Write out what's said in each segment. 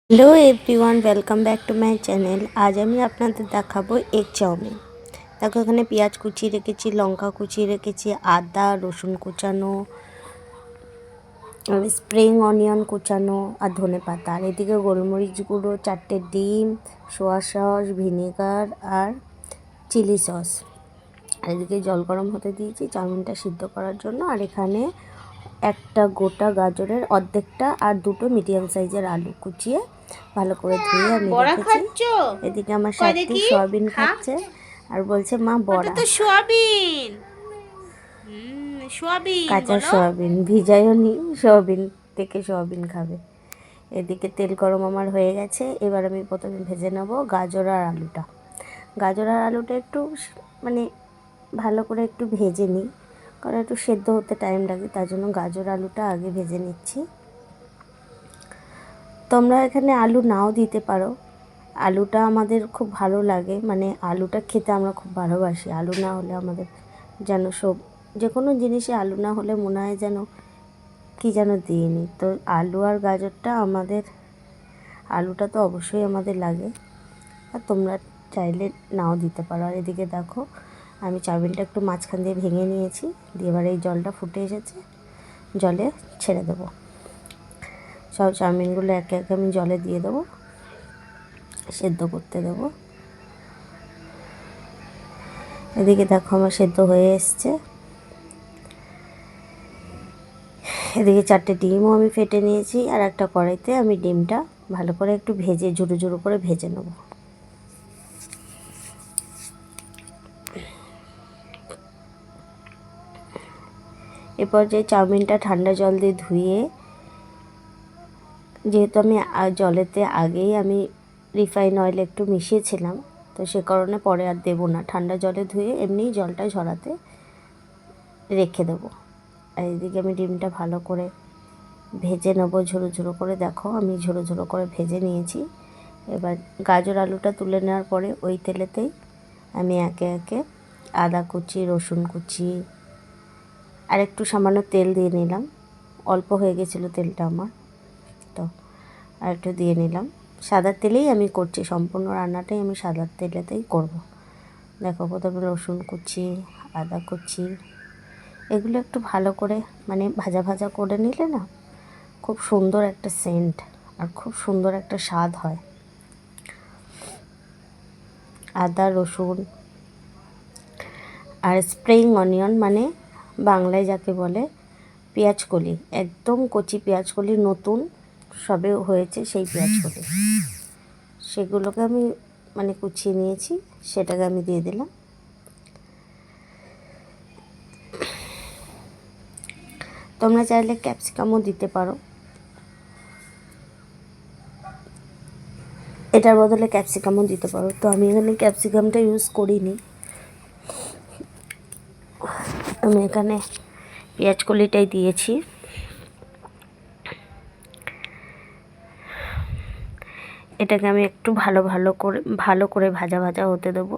Hello everyone, welcome back to my channel. আজ আমি আপনাদের দেখাবো এগ চাউমিন। দেখো এখানে পেঁয়াজ কুচিয়ে রেখেছি, লঙ্কা কুচিয়ে রেখেছি, আদা রসুন কুচানো, স্প্রিং অনিয়ন কুচানো আর ধনেপাতা। আর এদিকে গোলমরিচ গুঁড়ো, 4টে ডিম, সোয়া সস, ভিনেগার আর চিলি সস। আর এদিকে জল গরম হতে দিয়েছি চাউমিনটা সিদ্ধ করার জন্য। আর এখানে একটা গোটা গাজরের অর্ধেকটা আর দুটো মিডিয়াম সাইজের আলু কুচিয়ে ভালো করে ধুয়ে আমি রেখেছি। এদিকে আমার সাথী সয়াবিন খাচ্ছে আর বলছে মা বড়া। তো সোয়াবিন। সোয়াবিন কাঁচা বলো। সয়াবিন ভিজাইও নি, সয়াবিন থেকে সয়াবিন খাবে। এদিকে তেল গরম আমার হয়ে গেছে। এবার আমি প্রথমে ভেজে নেব গাজর আর আলুটা। গাজর আর আলুটা একটু মানে ভালো করে একটু ভেজে নিই, কারণ একটু সেদ্ধ হতে টাইম লাগে, তার জন্য গাজর আলুটা আগে ভেজে নিচ্ছি। তোমরা এখানে আলু নাও দিতে পারো। আলুটা আমাদের খুব ভালো লাগে, মানে আলুটা খেতে আমরা খুব ভালোবাসি। আলু না হলে আমাদের যেন যে কোনো জিনিসে আলু না হলে মনে হয় যেন কী যেন দিইনি। তো আলু আর গাজরটা আলুটা তো অবশ্যই আমাদের লাগে, আর তোমরা চাইলে নাও দিতে পারো। আর এদিকে দেখো আমি চাউমিনটা একটু মাঝখান দিয়ে ভেঙে নিয়েছি, দিয়ে এবার এই জলটা ফুটে এসেছে, জলে ছেড়ে দেবো। সব চাউমিনগুলো একে একে আমি জলে দিয়ে দেবো, সেদ্ধ করতে দেবো। এদিকে দেখো আমার সেদ্ধ হয়ে এসছে। এদিকে 4টে ডিমও আমি ফেটে নিয়েছি, আর একটা কড়াইতে আমি ডিমটা ভালো করে একটু ভেজে ঝুরো ঝুরো করে ভেজে নেব। এরপর যে চাউমিনটা ঠান্ডা জল দিয়ে ধুয়ে, যেহেতু আমি জলেতে আগেই আমি রিফাইন অয়েল একটু মিশিয়েছিলাম, তো সে কারণে পরে আর দেবো না। ঠান্ডা জলে ধুয়ে এমনিই জলটা ঝরাতে রেখে দেবো। আর এদিকে আমি ডিমটা ভালো করে ভেজে নেবো ঝুরো ঝুরো করে। দেখো আমি ঝুরো ঝুরো করে ভেজে নিয়েছি। এবার গাজর আলুটা তুলে নেওয়ার পরে ওই তেলেতেই আমি একে একে আদা কুচি, রসুন কুচি আর একটু সামান্য তেল দিয়ে নিলাম। অল্প হয়ে গেছিলো তেলটা আমার, তো আর একটু দিয়ে নিলাম। সাদা তেলেই আমি করছি, সম্পূর্ণ রান্নাটাই আমি সাদা তেলেতেই করব। দেখো প্রথমে রসুন কুচি, আদা কুচি এগুলো একটু ভালো করে মানে ভাজা ভাজা করে নিলে না খুব সুন্দর একটা সেন্ট আর খুব সুন্দর একটা স্বাদ হয়। আদা রসুন আর স্প্রিং অনিয়ন, মানে বাংলায় যাকে বলে পেঁয়াজকলি, একদম কচি পেঁয়াজকলি, নতুন সবে হয়েছে সেই পেঁয়াজকলি, সেগুলোকে আমি মানে কুচিয়ে নিয়েছি, সেটাকে আমি দিয়ে দিলাম। তোমরা চাইলে ক্যাপসিকামও দিতে পারো, এটার বদলে ক্যাপসিকামও দিতে পারো। তো আমি এখানে ক্যাপসিকামটা ইউজ করিনি, আমি এখানে পেঁয়াজ কলিটাই দিয়েছি। এটাকে আমি একটু ভালো করে ভাজা ভাজা হতে দেবো।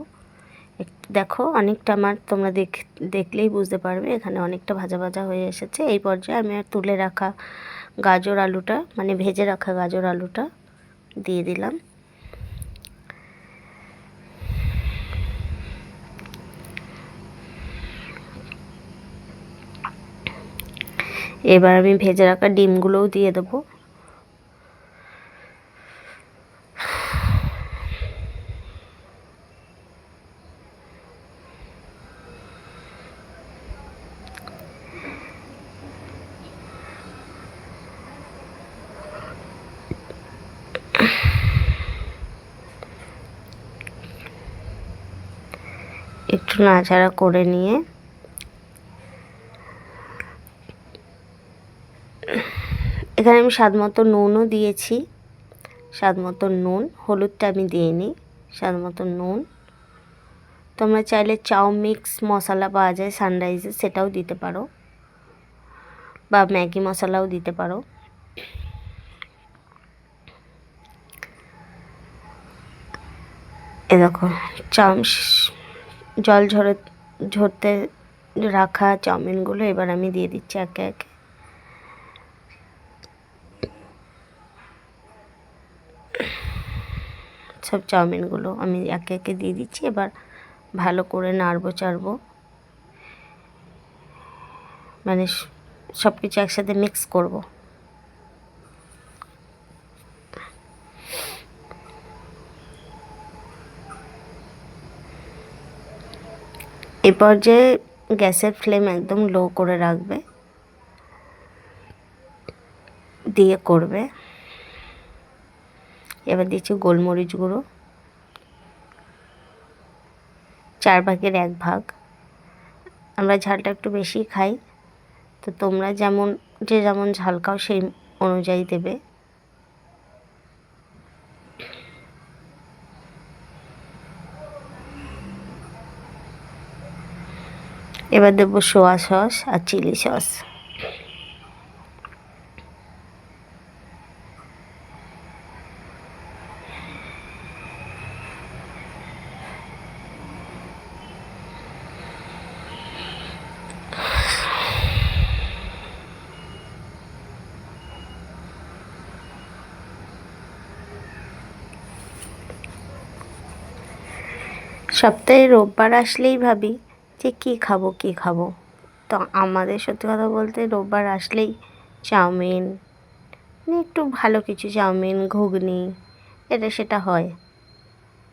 দেখো অনেকটা আমার তোমরা দেখলেই বুঝতে পারবে এখানে অনেকটা ভাজা ভাজা হয়ে এসেছে। এই পর্যায়ে আমি আর তুলে রাখা গাজর আলুটা, মানে ভেজে রাখা গাজর আলুটা দিয়ে দিলাম। এবার আমি ভেজে রাখা ডিমগুলোও দিয়ে দেবো। একটু নাড়াচাড়া করে নিয়ে এখানে আমি স্বাদ মতো নুনও দিয়েছি, স্বাদ মতো নুন, হলুদটা আমি দিইনি, স্বাদ মতো নুন। তোমরা চাইলে চাউ মিক্স মশলা পাওয়া যায় সানরাইজে, সেটাও দিতে পারো, বা ম্যাগি মশলাও দিতে পারো। এ দেখো জল ঝরতে রাখা চাউমিনগুলো এবার আমি দিয়ে দিচ্ছি একে একে। সব চাউমিনগুলো আমি একে একে দিয়ে দিচ্ছি। এবার ভালো করে নাড়বো চাড়বো, মানে সব কিছু একসাথে মিক্স করব। এই পর্যায়ে গ্যাসের ফ্লেম একদম লো করে রাখবে, দিয়ে করবে। এবার দিচ্ছি গোলমরিচ গুঁড়ো 1/4। আমরা ঝালটা একটু বেশি খাই, তো তোমরা যে যেমন ঝাল খাও সেই অনুযায়ী দেবে। এবার দেবো সোয়া সস আর চিলি সস। সপ্তাহে রোববার আসলেই ভাবি যে কী খাবো। তো আমাদের সত্যি কথা বলতে রোববার আসলেই চাউমিন, মানে একটু ভালো কিছু চাউমিন, ঘুগনি, এটা সেটা হয়।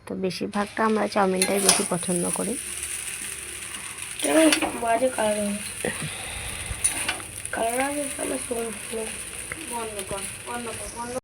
তো বেশিরভাগটা আমরা চাউমিনটাই বেশি পছন্দ করি। কালার